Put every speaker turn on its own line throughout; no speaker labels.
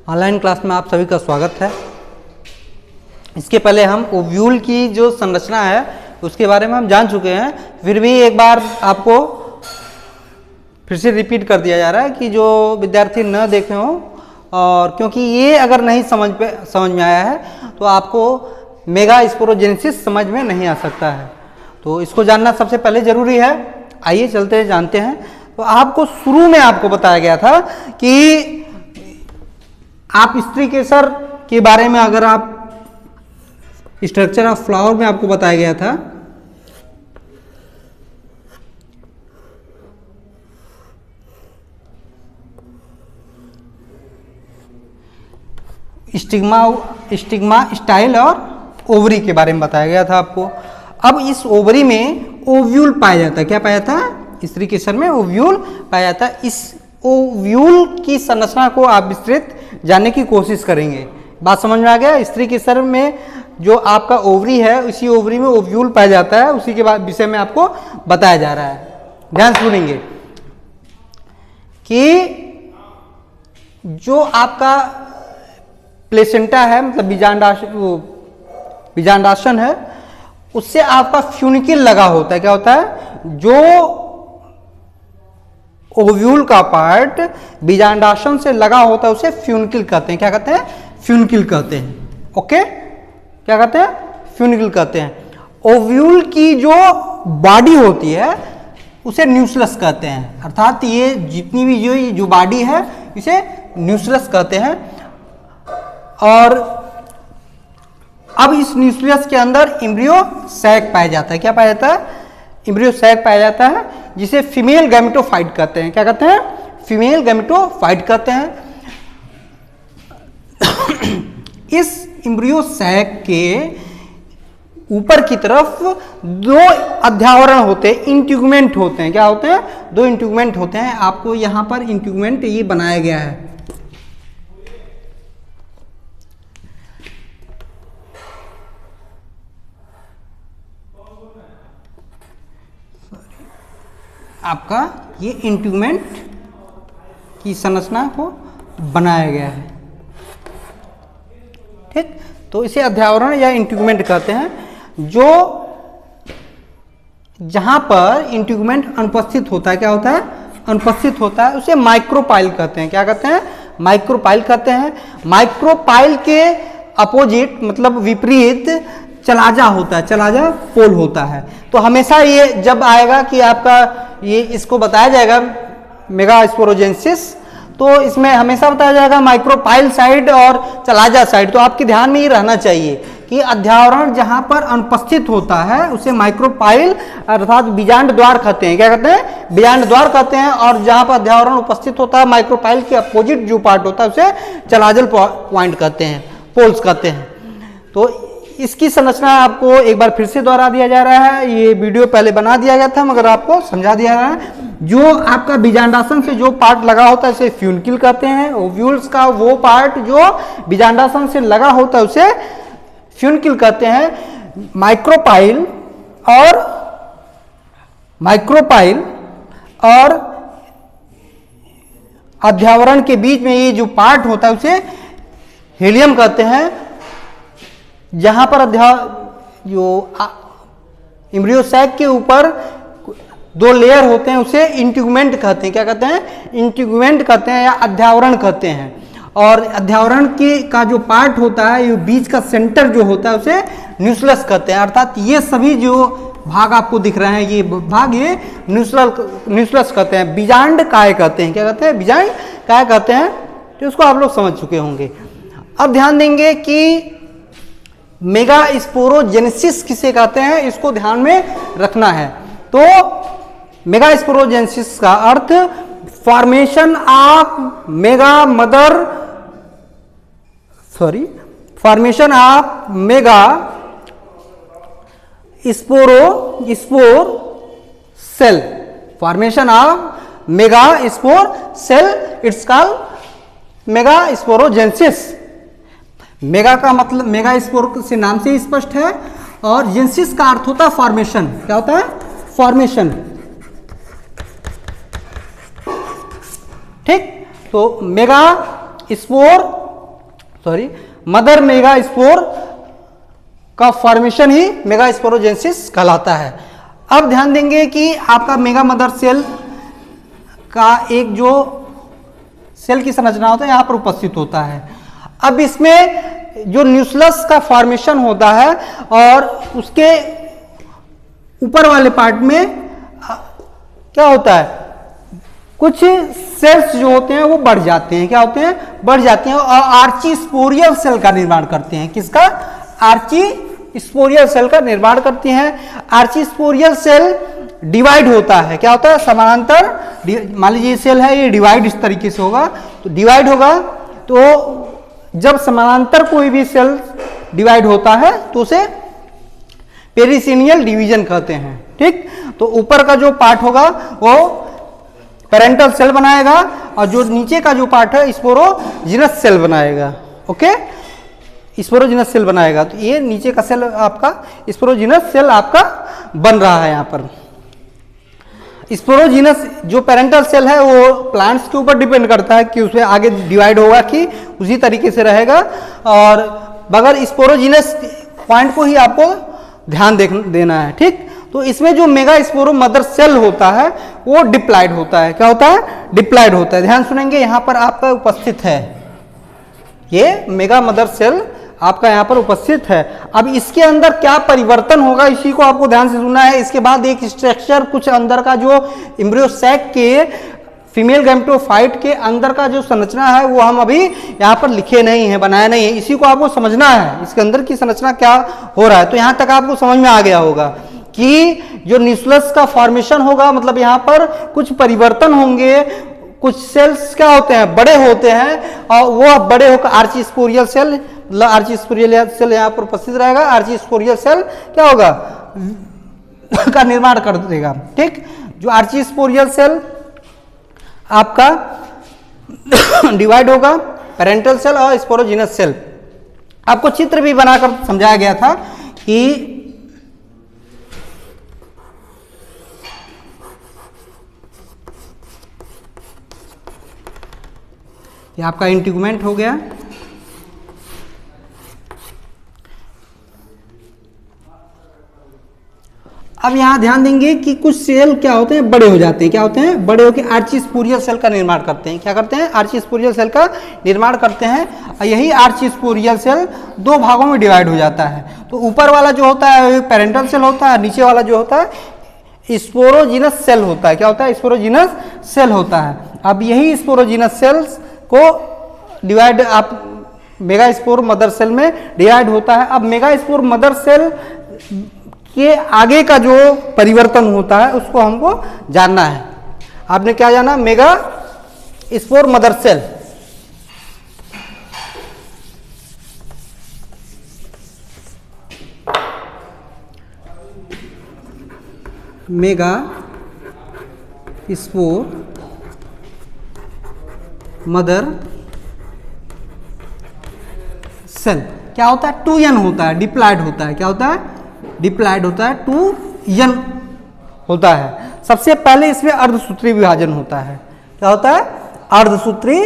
Online class में आप सभी का स्वागत है। इसके पहले हम ओव्यूल की जो संरचना है उसके बारे में हम जान चुके हैं, फिर भी एक बार आपको फिर से रिपीट कर दिया जा रहा है कि जो विद्यार्थी न देखे हों, और क्योंकि ये अगर नहीं समझ में आया है तो आपको मेगा स्पोरोजेनेसिस समझ में नहीं आ सकता है। तो इसको जानना सबसे पहले जरूरी है। आइए चलते हैं, जानते हैं। तो आपको शुरू में आपको बताया गया था कि आप स्त्री केसर के बारे में, अगर आप स्ट्रक्चर ऑफ फ्लावर में आपको बताया गया था स्टिग्मा स्टाइल और ओवरी के बारे में बताया गया था आपको। अब इस ओवरी में ओव्यूल पाया जाता है। क्या पाया था? स्त्री केसर में ओव्यूल पाया जाता है। इस ओव्यूल की संरचना को आप विस्तृत जानने की कोशिश करेंगे। बात समझ में आ गया? स्त्री केसर में जो आपका ओवरी है, उसी ओवरी में ओव्यूल पाया जाता है, उसी के बाद विषय में आपको बताया जा रहा है। ध्यान सुनेंगे कि जो आपका प्लेसेंटा है, मतलब बीजांडासन है, उससे आपका फ्यूनिकल लगा होता है। क्या होता है? जो ओव्यूल का पार्ट बीजांडासन से लगा होता है उसे फ्यूनिकल कहते हैं। क्या कहते हैं? फ्यूनिकल कहते हैं। ओके, क्या कहते हैं? फ्यूनिकल कहते हैं। ओव्यूल की जो बॉडी होती है उसे न्यूक्लियस कहते हैं। अर्थात ये जितनी भी जो बॉडी है इसे न्यूक्लियस कहते हैं। और अब इस न्यूक्लियस के अंदर एम्ब्रियो सैक पाया जाता है। क्या पाया जाता है? एम्ब्रियो सैक पाया जाता है, जिसे फीमेल गैमेटोफाइट कहते हैं। क्या कहते हैं? फीमेल गैमेटोफाइट कहते हैं। इस एम्ब्रियो सैक के ऊपर की तरफ दो अध्यावरण होते हैं, इंट्यूगमेंट होते हैं। क्या होते हैं? दो इंट्यूगमेंट होते हैं। आपको यहां पर इंट्यूगमेंट ये बनाया गया है। आपका ये इंट्यूगमेंट की संरचना को बनाया गया है। ठीक, तो इसे अध्यावरण या इंट्यूगमेंट कहते हैं। जो जहां पर इंट्यूगमेंट अनुपस्थित होता है, क्या होता है? अनुपस्थित होता है, उसे माइक्रोपाइल कहते हैं। क्या कहते हैं? माइक्रोपाइल कहते हैं। माइक्रोपाइल के अपोजिट, मतलब विपरीत, चलाजा होता है। चलाजा पोल होता है। तो हमेशा ये जब आएगा कि आपका ये इसको बताया जाएगा मेगा स्पोरोजेनेसिस, तो इसमें हमेशा बताया जाएगा माइक्रोपाइल साइड और चलाजा साइड। तो आपके ध्यान में ये रहना चाहिए कि अध्यावरण जहां पर अनुपस्थित होता है उसे माइक्रोपाइल अर्थात बीजांड द्वार कहते हैं। क्या कहते हैं? बीजांड द्वार कहते हैं। और जहां पर अध्यावरण उपस्थित होता है, माइक्रोपाइल के अपोजिट जो पार्ट होता है उसे चलाजल पॉइंट कहते हैं, पोल्स कहते हैं। तो इसकी संरचना आपको एक बार फिर से दोहरा दिया जा रहा है। ये वीडियो पहले बना दिया गया था मगर आपको समझा दिया रहा है। जो आपका बीजांडासन से जो पार्ट लगा होता है उसे फ्यूनिकल कहते हैं। ओव्यूल्स का वो पार्ट जो बीजांडासन से लगा होता है उसे फ्यूनिकल कहते हैं। माइक्रोपाइल और अध्यावरण के बीच में ये जो पार्ट होता है उसे हीलियम कहते हैं। जहां पर जो एम्ब्रियो सैक के ऊपर दो लेयर होते हैं उसे इंट्यूगमेंट कहते हैं। क्या कहते हैं? इंट्यूगमेंट कहते हैं या अध्यावरण कहते हैं। और अध्यावरण का जो पार्ट होता है, ये बीच का सेंटर जो होता है उसे न्यूक्लियस कहते हैं। अर्थात ये सभी जो भाग आपको दिख रहे हैं, ये भाग ये न्यूक्लियस कहते हैं, बीजांड काय कहते हैं। क्या कहते हैं? बीजांड काय कहते हैं। तो इसको आप लोग समझ चुके होंगे। अब ध्यान देंगे कि मेगा स्पोरोजेनेसिस किसे कहते हैं, इसको ध्यान में रखना है। तो मेगा स्पोरोजेनेसिस का अर्थ formation of mega spore cell. Formation of mega spore cell, it's called mega sporogenesis. Mega का मतलब मेगा स्पोर से नाम से ही स्पष्ट है, और जेनेसिस का अर्थ होता है फॉर्मेशन। क्या होता है? फॉर्मेशन। ठीक, तो mega spore sorry mother megaspore का फॉर्मेशन ही मेगास्पोरोजेनेसिस कहलाता है। अब ध्यान देंगे कि आपका मेगा मदर सेल का एक जो सेल की संरचना होता है यहाँ पर उपस्थित होता है। अब इसमें जो न्यूक्लियस का फॉर्मेशन होता है और उसके ऊपर वाले पार्ट में क्या होता है, कुछ सेल्स जो होते हैं वो बढ़ जाते हैं, क्या होते हैं, बढ़ जाते हैं और आर्चीस्पोरियल सेल का निर्माण करते हैं। किसका, आर्चीस्पोरियल सेल का निर्माण करते हैं। आर्चीस्पोरियल सेल डिवाइड होता है, क्या होता है, समानांतर, मान लीजिए सेल है ये डिवाइड इस तरीके से होगा, तो डिवाइड होगा, तो जब समानांतर कोई भी सेल डिवाइड होता है तो उसे पेरिसीनियल डिवीजन कहते हैं। ठीक, तो ऊपर का जो पार्ट होगा वो पेरेंटल सेल बनाएगा और जो नीचे का जो पार्ट है स्पोरोजिनस सेल बनाएगा। ओके, स्पोरोजिनस सेल बनाएगा, तो ये नीचे का सेल आपका स्पोरोजिनस सेल आपका बन रहा है। यहाँ पर स्पोरोजिनस जो पेरेंटल सेल है वो प्लांट्स के ऊपर डिपेंड करता है कि उसमें आगे डिवाइड होगा कि उसी तरीके से रहेगा, और बगैर स्पोरोजिनस पॉइंट को ही आपको ध्यान देना है। ठीक, तो इसमें जो मेगास्पोरो मदर सेल होता है वो डिप्लॉइड होता है, क्या होता है, डिप्लॉइड होता है। ध्यान सुनेंगे, यहाँ पर आपका उपस्थित है ये मेगा मदर सेल आपका यहाँ पर उपस्थित है। अब इसके अंदर क्या परिवर्तन होगा इसी को आपको ध्यान से सुनना है। इसके बाद एक स्ट्रक्चर, कुछ अंदर का जो एम्ब्रियो सैक के फीमेल गैमेटोफाइट के अंदर का जो संरचना है वो हम अभी यहाँ पर लिखे नहीं है, बनाया नहीं है, इसी को आपको समझना है, इसके अंदर की संरचना क्या हो रहा है। तो यहाँ तक आपको समझ में आ गया होगा कि जो न्यूक्लियस का फॉर्मेशन होगा, मतलब यहाँ पर कुछ परिवर्तन होंगे, कुछ सेल्स क्या होते हैं, बड़े होते हैं और वो बड़े होकर आर्चीस्पोरियल सेल, आर्चीस्पोरियल सेल यहाँ पर उपस्थित रहेगा। आर्चीस्पोरियल सेल क्या होगा का निर्माण कर देगा। ठीक, जो आर्चीस्पोरियल सेल आपका डिवाइड होगा, पेरेंटल सेल और स्पोरोजिनस सेल। आपको चित्र भी बनाकर समझाया गया था कि ये आपका इंटीग्यूमेंट हो गया। अब यहां ध्यान देंगे कि कुछ सेल क्या होते हैं, बड़े हो जाते हैं, क्या होते हैं, बड़े होकर आर्चीस्पोरियल सेल का निर्माण करते हैं। क्या करते हैं, आर्चीस्पोरियल सेल का निर्माण करते हैं और यही आर्चीस्पोरियल सेल दो भागों में डिवाइड हो जाता है। तो ऊपर वाला जो होता है पेरेंटल सेल होता है, नीचे वाला जो होता है स्पोरोजिनस सेल होता है। क्या होता है, स्पोरोजिनस सेल होता है। अब यही स्पोरोजिनस सेल्स को डिवाइड आप मेगास्पोर मदर सेल में डिवाइड होता है। अब मेगास्पोर मदर सेल के आगे का जो परिवर्तन होता है उसको हमको जानना है। आपने क्या जाना, megaspore mother cell. Megaspore mother cell क्या होता है, 2n होता है, डिप्लॉइड होता है। क्या होता है, डिप्लॉइड होता है, 2n होता है। सबसे पहले इसमें अर्धसूत्री विभाजन होता है। क्या होता है, अर्धसूत्री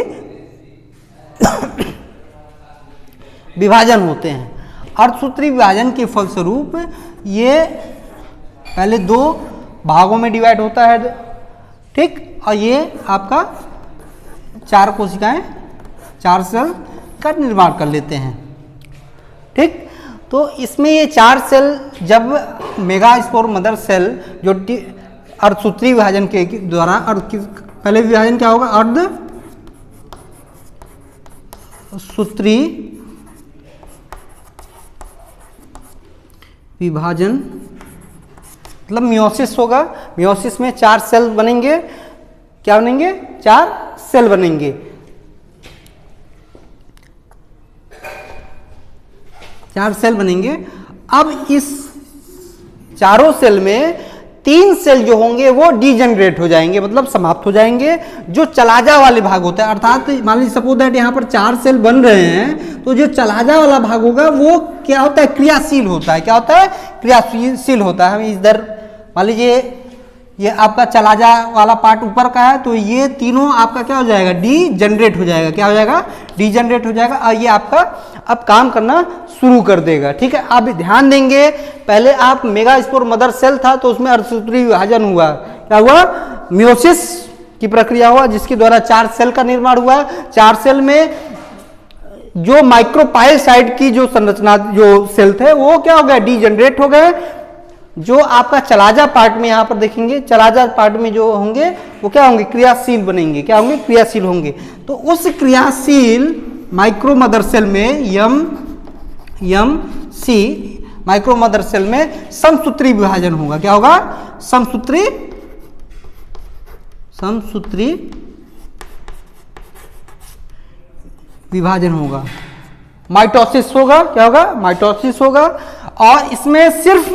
विभाजन होते हैं। अर्धसूत्री विभाजन के फलस्वरूप ये पहले दो भागों में डिवाइड होता है। ठीक, और ये आपका चार कोशिकाएं, चार सेल का निर्माण कर लेते हैं। ठीक, तो इसमें ये चार सेल जब मेगास्पोर मदर सेल जो अर्धसूत्री विभाजन के द्वारा, पहले विभाजन क्या होगा, अर्धसूत्री विभाजन मतलब मियोसिस होगा। मियोसिस में चार सेल बनेंगे, क्या बनेंगे, चार सेल बनेंगे। चार सेल बनेंगे। अब इस चारों सेल में तीन सेल जो होंगे वो डीजेनरेट हो जाएंगे, मतलब समाप्त हो जाएंगे। जो चलाजा वाले भाग होता है, अर्थात मान लीजिए सपोज दैट यहाँ पर चार सेल बन रहे हैं, तो जो चलाजा वाला भाग होगा वो क्या होता है, क्रियाशील होता है। क्या होता है, क्रियाशील होता है। हम इधर मान लीजिए ये आपका चलाजा वाला पार्ट ऊपर का है, तो ये तीनों आपका क्या हो जाएगा, डी जनरेट हो जाएगा। क्या हो जाएगा, डी जनरेट हो जाएगा, और ये आपका अब काम करना शुरू कर देगा। ठीक है, आप ध्यान देंगे, पहले आप मेगास्पोर मदर सेल था तो उसमें अर्धसूत्री विभाजन हुआ, क्या हुआ, मियोसिस की प्रक्रिया हुआ, जिसके द्वारा 4 सेल का निर्माण हुआ। 4 सेल में जो माइक्रोपाइल साइड की जो संरचना, जो सेल थे, वो क्या हो गया, डी जनरेट हो गए। जो आपका चलाजा पार्ट में यहाँ पर देखेंगे, चलाजा पार्ट में जो होंगे वो क्या होंगे, क्रियाशील बनेंगे। क्या होंगे, क्रियाशील होंगे। तो उस क्रियाशील माइक्रो मदर सेल में यम सी माइक्रो मदर सेल में समसूत्री विभाजन होगा। क्या होगा, समसूत्री विभाजन होगा, माइटोसिस होगा। क्या होगा, माइटोसिस होगा। और इसमें सिर्फ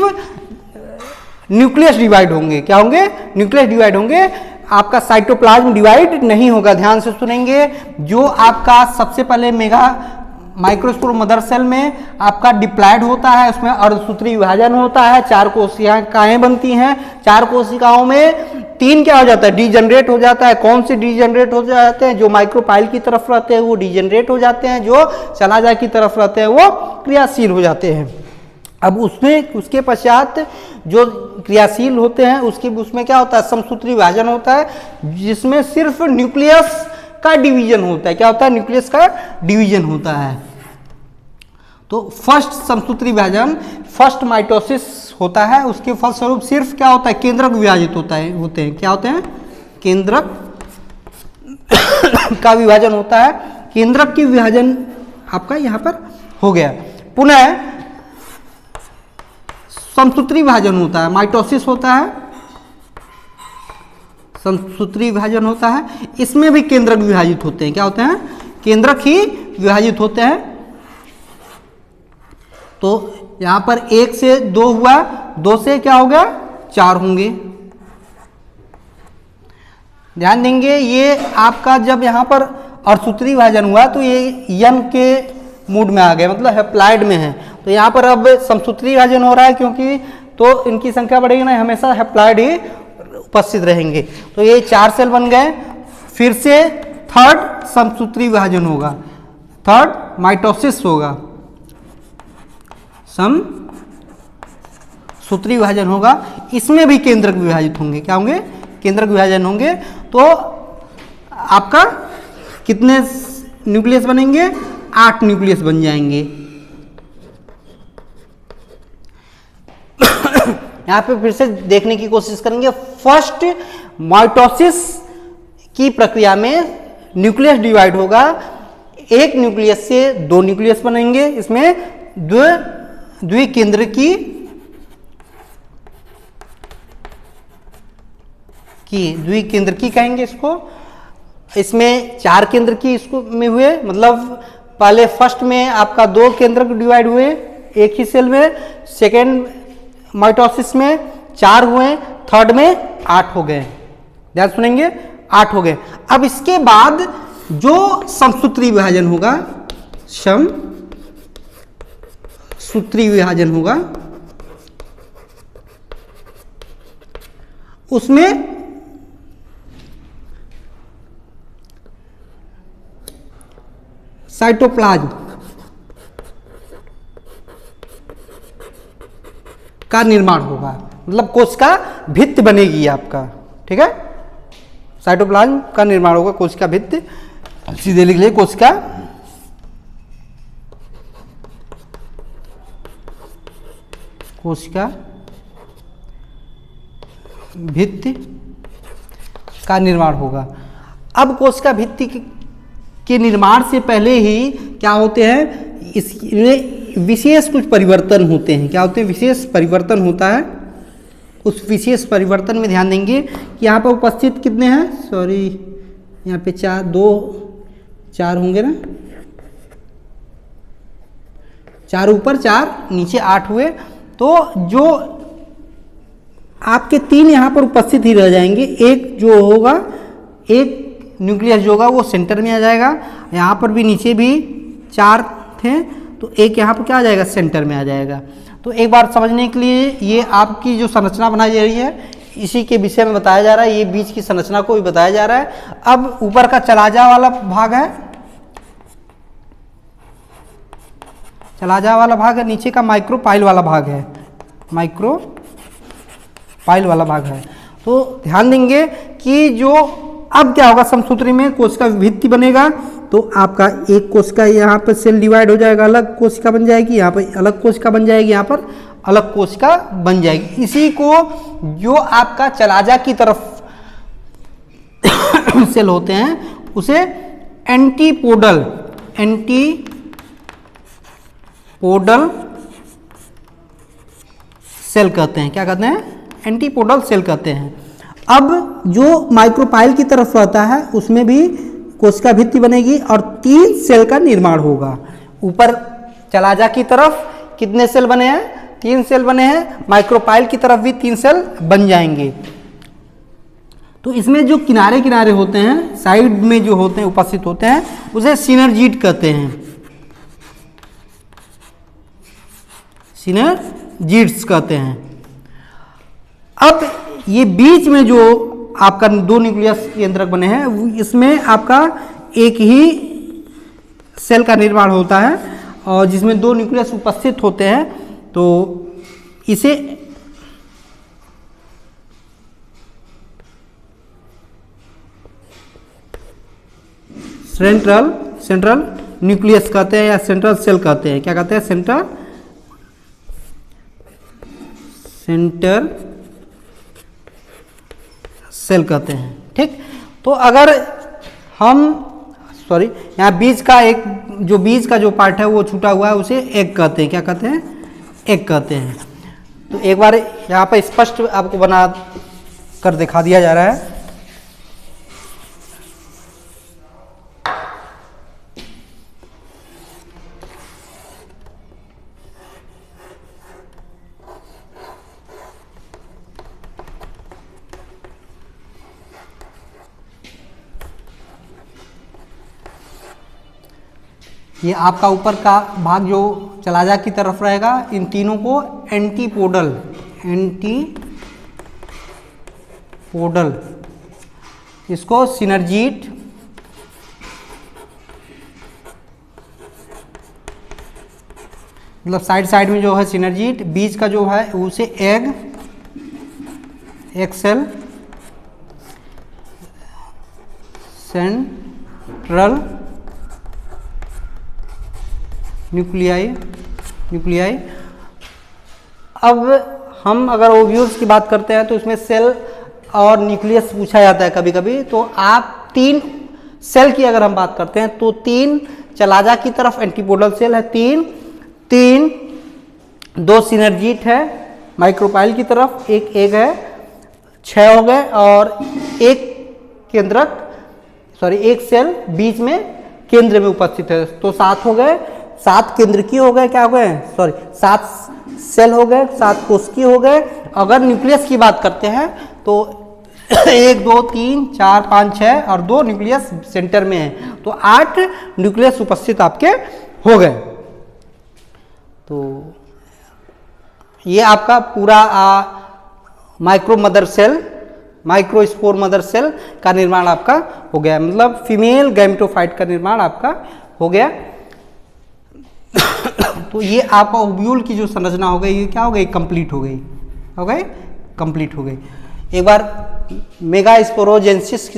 न्यूक्लियस डिवाइड होंगे। क्या होंगे, न्यूक्लियस डिवाइड होंगे, आपका साइटोप्लाज्म डिवाइड नहीं होगा। ध्यान से सुनेंगे, जो आपका सबसे पहले माइक्रोस्पोर मदर सेल में आपका डिप्लॉयड होता है, उसमें अर्धसूत्री विभाजन होता है, 4 कोशिकाएं बनती हैं। 4 कोशिकाओं में 3 क्या हो जाता है, डीजनरेट हो जाता है। कौन से डीजनरेट हो जाते हैं, जो माइक्रोपाइल की तरफ रहते हैं वो डीजनरेट हो जाते हैं, जो चलाजा की तरफ रहते हैं वो क्रियाशील हो जाते हैं। अब उसके पश्चात जो क्रियाशील होते हैं उसमें क्या होता है, समसूत्री विभाजन होता है, जिसमें सिर्फ न्यूक्लियस का डिवीजन होता है। क्या होता है, न्यूक्लियस का डिवीजन होता है। तो फर्स्ट समसूत्री विभाजन, फर्स्ट माइटोसिस होता है, उसके फलस्वरूप सिर्फ क्या होता है, केंद्रक विभाजित होते हैं। क्या होते हैं, केंद्रक का विभाजन होता है। केंद्रक की विभाजन आपका यहाँ पर हो गया। पुनः समसूत्री विभाजन होता है, माइटोसिस होता है, समसूत्री विभाजन होता है। इसमें भी केंद्रक विभाजित होते हैं। क्या होते हैं, केंद्रक ही विभाजित होते हैं। तो यहां पर 1 से 2 हुआ, 2 से क्या हो गया, 4 होंगे। ध्यान देंगे, ये आपका जब यहां पर अर्धसूत्री विभाजन हुआ तो ये यम के मूड में आ गए, मतलब हैप्लॉइड में है। तो यहाँ पर अब समसूत्री विभाजन हो रहा है, क्योंकि तो इनकी संख्या बढ़ेगी ना, हमेशा हैप्लॉइड ही उपस्थित रहेंगे। तो ये 4 सेल बन गए। फिर से थर्ड समसूत्री विभाजन होगा, थर्ड माइटोसिस होगा, समसूत्री विभाजन होगा। इसमें भी केंद्रक विभाजित होंगे। क्या होंगे, केंद्रक विभाजन होंगे। तो आपका कितने न्यूक्लियस बनेंगे, 8 न्यूक्लियस बन जाएंगे। यहां पे फिर से देखने की कोशिश करेंगे, फर्स्ट माइटोसिस की प्रक्रिया में न्यूक्लियस डिवाइड होगा, 1 न्यूक्लियस से 2 न्यूक्लियस बनेंगे। इसमें द्विकेंद्रकी कहेंगे इसको। इसमें 4 केंद्र की इसको में हुए, मतलब पहले फर्स्ट में आपका 2 केंद्रक डिवाइड हुए एक ही सेल में, सेकेंड माइटोसिस में 4 हुए, थर्ड में 8 हो गए। ध्यान सुनेंगे, 8 हो गए। अब इसके बाद जो समसूत्री विभाजन होगा, समसूत्री विभाजन होगा, उसमें साइटोप्लाज्म का निर्माण होगा, मतलब कोशिका भित्ति बनेगी आपका। ठीक है, साइटोप्लाज्म का निर्माण होगा, कोशिका भित्ति। सीधे लिख लिए, कोशिका भित्ति का निर्माण होगा। अब कोशिका भित्ति के निर्माण से पहले ही क्या होते हैं, इसमें विशेष कुछ परिवर्तन होते हैं। क्या होते हैं, विशेष परिवर्तन होता है। उस विशेष परिवर्तन में ध्यान देंगे कि यहाँ पर उपस्थित कितने हैं, सॉरी यहाँ पे 4 होंगे ना, 4 ऊपर 4 नीचे 8 हुए। तो जो आपके 3 यहाँ पर उपस्थित ही रह जाएंगे। एक जो होगा, एक न्यूक्लियस जो होगा वो सेंटर में आ जाएगा। यहाँ पर भी नीचे भी 4 थे, तो एक यहाँ पर क्या आ जाएगा, सेंटर में आ जाएगा। तो एक बार समझने के लिए, ये आपकी जो संरचना बनाई जा रही है, इसी के विषय में बताया जा रहा है, ये बीज की संरचना को भी बताया जा रहा है। अब ऊपर का चलाजा वाला भाग है, चलाजा वाला भाग है, नीचे का माइक्रोपाइल वाला भाग है, माइक्रोपाइल वाला भाग है। तो ध्यान देंगे कि जो अब क्या होगा, समसूत्री में कोशिका भित्ति बनेगा, तो आपका एक कोशिका यहाँ पर सेल डिवाइड हो जाएगा, अलग कोशिका बन जाएगी, यहाँ पर अलग कोशिका बन जाएगी, यहाँ पर अलग कोशिका बन जाएगी। इसी को जो आपका चलाजा की तरफ सेल होते हैं उसे एंटीपोडल सेल कहते हैं। क्या कहते हैं? एंटीपोडल सेल कहते हैं। अब जो माइक्रोपाइल की तरफ रहता है उसमें भी कोशिका भित्ति बनेगी और 3 सेल का निर्माण होगा। ऊपर चलाजा की तरफ कितने सेल बने हैं? 3 सेल बने हैं। माइक्रोपाइल की तरफ भी 3 सेल बन जाएंगे। तो इसमें जो किनारे किनारे होते हैं, साइड में जो होते हैं, उपस्थित होते हैं, उसे सिनर्जीड कहते हैं, सिनर्जीड्स कहते हैं। अब ये बीच में जो आपका 2 न्यूक्लियस केंद्रक बने हैं, इसमें आपका एक ही सेल का निर्माण होता है और जिसमें 2 न्यूक्लियस उपस्थित होते हैं, तो इसे सेंट्रल न्यूक्लियस कहते हैं या सेंट्रल सेल कहते हैं। क्या कहते हैं? सेंटर सेल कहते हैं। ठीक, तो अगर हम यहाँ बीज का जो बीज का जो पार्ट है वो छूटा हुआ है उसे एग कहते हैं। क्या कहते हैं? एग कहते हैं। तो एक बार यहाँ पर स्पष्ट आपको बना कर दिखा दिया जा रहा है। ये आपका ऊपर का भाग जो चलाजा की तरफ रहेगा, इन तीनों को एंटीपोडल इसको सिनर्जीड, मतलब साइड में जो है सिनर्जीड, बीज का जो है उसे एग सेल, सेंट्रल न्यूक्लियाई। अब हम अगर ओव्यूल्स की बात करते हैं तो इसमें सेल और न्यूक्लियस पूछा जाता है कभी कभी। तो आप 3 सेल की अगर हम बात करते हैं तो 3 चलाजा की तरफ एंटीपोडल सेल है, 2 सिनर्जीड है माइक्रोपाइल की तरफ, एक एग है, 6 हो गए, और एक सेल बीच में केंद्र में उपस्थित है, तो 7 हो गए। 7 केंद्रकीय हो गए, क्या हो गए? 7 सेल हो गए, 7 कोशिकीय हो गए। अगर न्यूक्लियस की बात करते हैं तो 1 2 3 4 5 6 और 2 न्यूक्लियस सेंटर में है, तो 8 न्यूक्लियस उपस्थित आपके हो गए। तो ये आपका पूरा माइक्रोस्पोर मदर सेल का निर्माण आपका हो गया, मतलब फीमेल गैमेटोफाइट का निर्माण आपका हो गया। तो ये आपका ओव्यूल की जो संरचना हो गई, ये क्या हो गई? कंप्लीट हो गई, कंप्लीट हो गई। एक बार मेगास्पोरोजेंसिस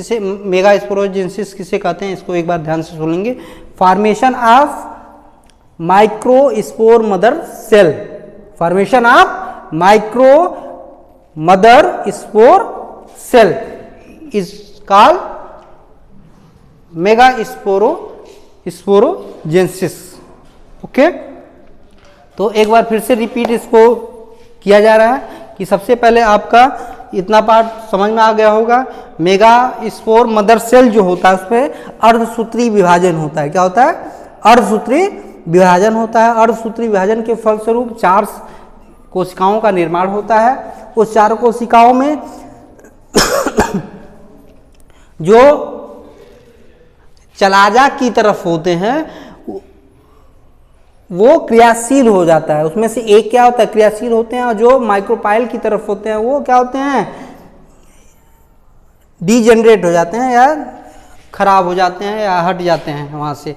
किसे कहते हैं, इसको एक बार ध्यान से सुनेंगे। Formation of microspore mother cell, formation of micro mother spore cell is called megasporogenesis. Okay, तो एक बार फिर से रिपीट इसको किया जा रहा है कि सबसे पहले आपका इतना पार्ट समझ में आ गया होगा। मेगास्पोर मदर सेल जो होता है उसमें अर्धसूत्री विभाजन होता है। क्या होता है? अर्धसूत्री विभाजन होता है। अर्धसूत्री विभाजन के फलस्वरूप 4 कोशिकाओं का निर्माण होता है। उस 4 कोशिकाओं में जो चलाजा की तरफ होते हैं वो क्रियाशील हो जाता है। उसमें से एक क्या होता है? क्रियाशील होते हैं, और जो माइक्रोपाइल की तरफ होते हैं वो क्या होते हैं? डीजेनरेट हो जाते हैं या खराब हो जाते हैं या हट जाते हैं वहाँ से।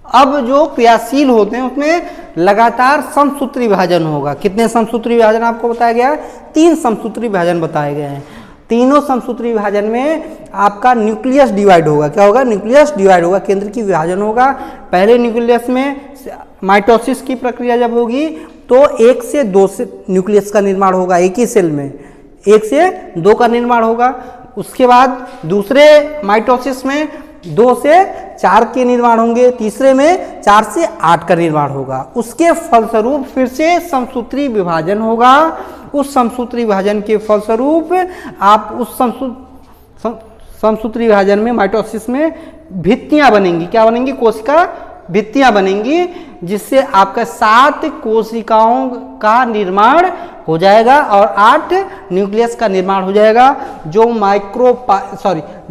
अब जो क्रियाशील होते हैं उसमें लगातार समसूत्री विभाजन होगा। कितने समसूत्री विभाजन आपको बताया गया है? 3 समसूत्री विभाजन बताए गए हैं। तीनों समसूत्री विभाजन में आपका न्यूक्लियस डिवाइड होगा। क्या होगा? न्यूक्लियस डिवाइड होगा, केंद्र की विभाजन होगा। पहले न्यूक्लियस में माइटोसिस की प्रक्रिया जब होगी तो 1 से 2 से न्यूक्लियस का निर्माण होगा, एक ही सेल में 1 से 2 का निर्माण होगा। उसके बाद दूसरे माइटोसिस में 2 से 4 के निर्माण होंगे, तीसरे में 4 से 8 का निर्माण होगा। उसके फलस्वरूप फिर से समसूत्री विभाजन होगा। उस समसूत्री विभाजन के फलस्वरूप आप उस समसूत्री विभाजन में माइटोसिस में भित्तियां बनेंगी। क्या बनेंगी? कोशिका भित्तियां बनेंगी, जिससे आपका 7 कोशिकाओं का निर्माण हो जाएगा और 8 न्यूक्लियस का निर्माण हो जाएगा।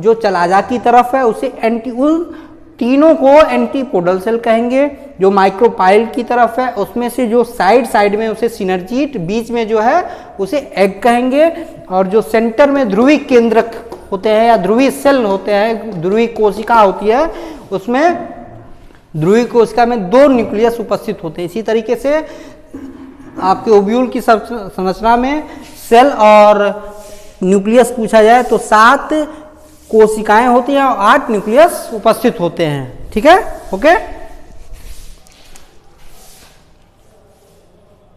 जो चलाजा की तरफ है उसे उन तीनों को एंटीपोडल सेल कहेंगे। जो माइक्रोपाइल की तरफ है उसमें से जो साइड में उसे सिनर्जीट, बीच में जो है उसे एग कहेंगे। और जो सेंटर में ध्रुवी केंद्रक होते हैं या ध्रुवी सेल होते हैं, ध्रुवी कोशिका होती है, उसमें ध्रुवी कोशिका में 2 न्यूक्लियस उपस्थित होते हैं। इसी तरीके से आपके ओव्यूल की संरचना में सेल और न्यूक्लियस पूछा जाए तो 7 कोशिकाएं होती हैं और 8 न्यूक्लियस उपस्थित होते हैं। ठीक है, ओके।